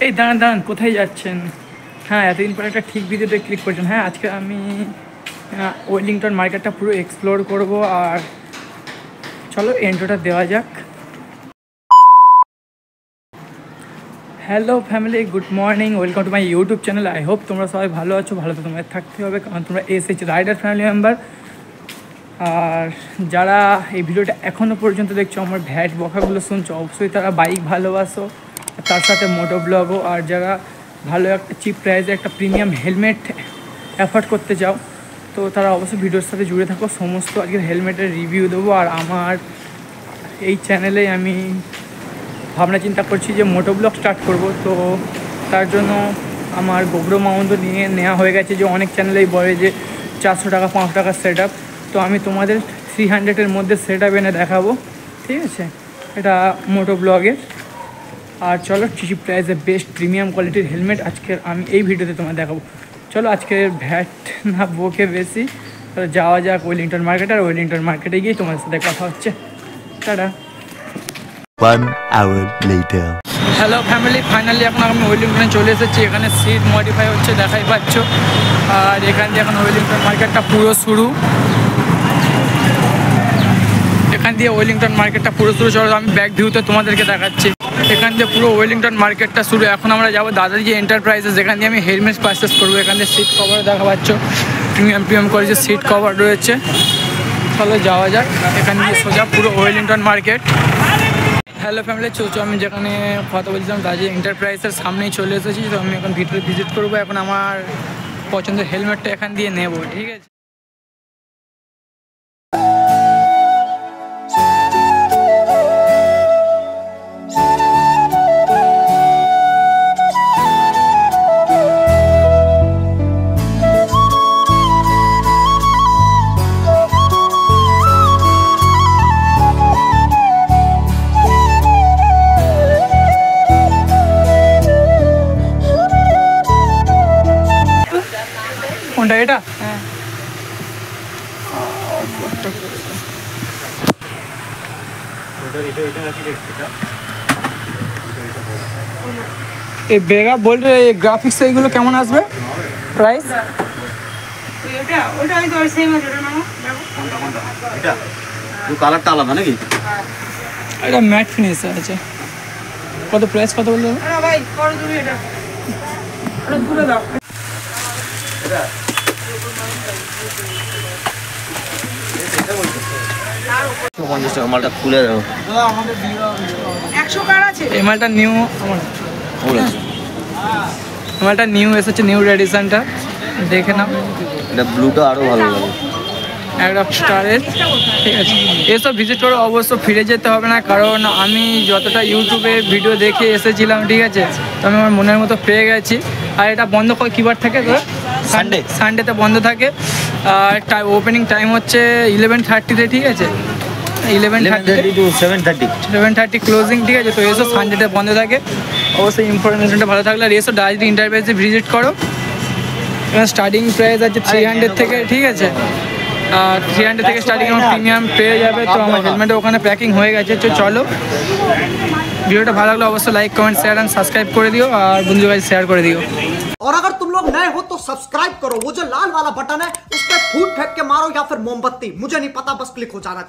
এই দাঁড়ান দাঁড়ান, কোথায় যাচ্ছেন? হ্যাঁ, এতদিন পরে একটা ঠিক ভিডিওতে ক্লিক করছেন। হ্যাঁ, আজকে আমি ওয়েলিংটন মার্কেটটা পুরো এক্সপ্লোর করব। আর চলো এন্ট্রোটা দেওয়া যাক। Hello family, good morning, welcome to my YouTube channel. I hope তোমরা সবাই ভালো আছো। ভালো তো তোমাদের থাকতে হবে, কারণ তোমরা এসএইচ রাইডার ফ্যামিলি মেম্বার। আর যারা এই ভিডিওটা এখনও পর্যন্ত দেখছো, আমার ভ্যাট বকাগুলো শুনছো, অবশ্যই তারা বাইক ভালোবাসো, তার সাথে মোটো ব্লগও। আর যারা ভালো একটা চিপ প্রাইসে একটা প্রিমিয়াম হেলমেট অ্যাফোর্ড করতে চাও, তো তারা অবশ্যই ভিডিওর সাথে জুড়ে থাকো। সমস্ত আজকের হেলমেটের রিভিউ দেবো। আর আমার এই চ্যানেলে আমি ভাবনা চিন্তা করছি যে মোটো ব্লগ স্টার্ট করব। তো তার জন্য আমার গোব্রো মাউন্টও নিয়ে নেওয়া হয়ে গেছে। যে অনেক চ্যানেলেই বলে যে 400 টাকা 500 টাকার সেট আপ, তো আমি তোমাদের 300-এর মধ্যে সেট আপ এনে দেখাবো, ঠিক আছে? এটা মোটো ব্লগের। আর চলো চিপ প্রাইসে বেস্ট প্রিমিয়াম কোয়ালিটির হেলমেট আজকের আমি এই ভিডিওতে তোমার দেখাবো। চলো আজকের ভ্যাট না বকে বেশি, তাহলে যাওয়া যাক ওয়েলিংটন মার্কেট। আর ওয়েলিংটন মার্কেটে গিয়ে তোমাদের সাথে কথা হচ্ছে। Tata. 1 hour later. Hello family, finally এখন আমি ওয়েলিংটনে চলে এসেছি। এখানে সিট মডিফাই হচ্ছে, দেখাই পাচ্ছ। আর এখান দিয়ে এখন ওয়েলিংটন মার্কেটটা পুরো শুরু। এখান দিয়ে ওয়েলিংটন মার্কেটটা পুরো শুরু। চলো আমি ব্যাক ভিউতে তোমাদেরকে দেখাচ্ছি। এখান দিয়ে পুরো ওয়েলিংটন মার্কেটটা শুরু। এখন আমরা যাবো দাদাজি এন্টারপ্রাইজেস, যেখান দিয়ে আমি হেলমেট পারচেস করবো। এখান দিয়ে সিট কভারও দেখা পাচ্ছ, প্রিমিয়াম কোয়ালিটির সিট কভার রয়েছে। চলো যাওয়া যাক। এখান দিয়ে সোজা পুরো ওয়েলিংটন মার্কেট। হ্যালো ফ্যামিলি, চলছো আমি যেখানে কথা বলছিলাম দাদাজি এন্টারপ্রাইজের সামনেই চলে এসেছি। তো আমি এখন ভিতরে ভিজিট করবো। এখন আমার পছন্দের হেলমেটটা এখান দিয়ে নেবো, ঠিক আছে? কোনটা এটা? হ্যাঁ, এই বেগা বলতে এই গ্রাফিক্স এইগুলো কেমন আসবে প্রাইস? কালারটা আলাদা নাকি? এটা ম্যাট ফিনিশ আছে। কত প্রাইস, কত বললো? মালটা খুলে দাও। এই মালটা নিউ, মালটা নিউ এসেছে, নিউ এডিশনটা দেখে নাও। এটা ব্লুটা আরো ভালো লাগে, একটা স্টারের, ঠিক আছে? এসব ভিজিট করে অবশ্য ফিরে যেতে হবে না, কারণ আমি যতটা ইউটিউবে ভিডিও দেখে এসেছিলাম, ঠিক আছে, তো আমি আমার মনের মতো পেয়ে গেছি। আর এটা বন্ধ করে কিবার থাকে তো? সানডেতে বন্ধ থাকে। আর ওপেনিং টাইম হচ্ছে 11:30-তে, ঠিক আছে? 11:30 to 7:30 7:30 ক্লোজিং, ঠিক আছে? তো এসব সানডেতে বন্ধ থাকে। অবশ্যই ইনফরমেশনটা ভালো থাকলে আর এসব দাদাজি এন্টারপ্রাইজে ভিজিট করো। স্টার্টিং প্রাইস আছে 300 থেকে, ঠিক আছে? আর 300 থেকে স্টার্টিং আমার প্রিমিয়াম পেয়ে যাবে। তো আমার হেলমেটে ওখানে প্যাকিং হয়ে গেছে। তো চলো, ভিডিওটা ভালো লাগলে অবশ্যই like comment share and subscribe করে দিও। আর বন্ধুদের কাছে শেয়ার করে দিও। और अगर तुम लोग नए हो तो सब्सक्राइब करो, वो जो लाल वाला बटन है उस पर फूट फेंक के मारो या फिर मोमबत्ती, मुझे नहीं पता, बस क्लिक हो जाना।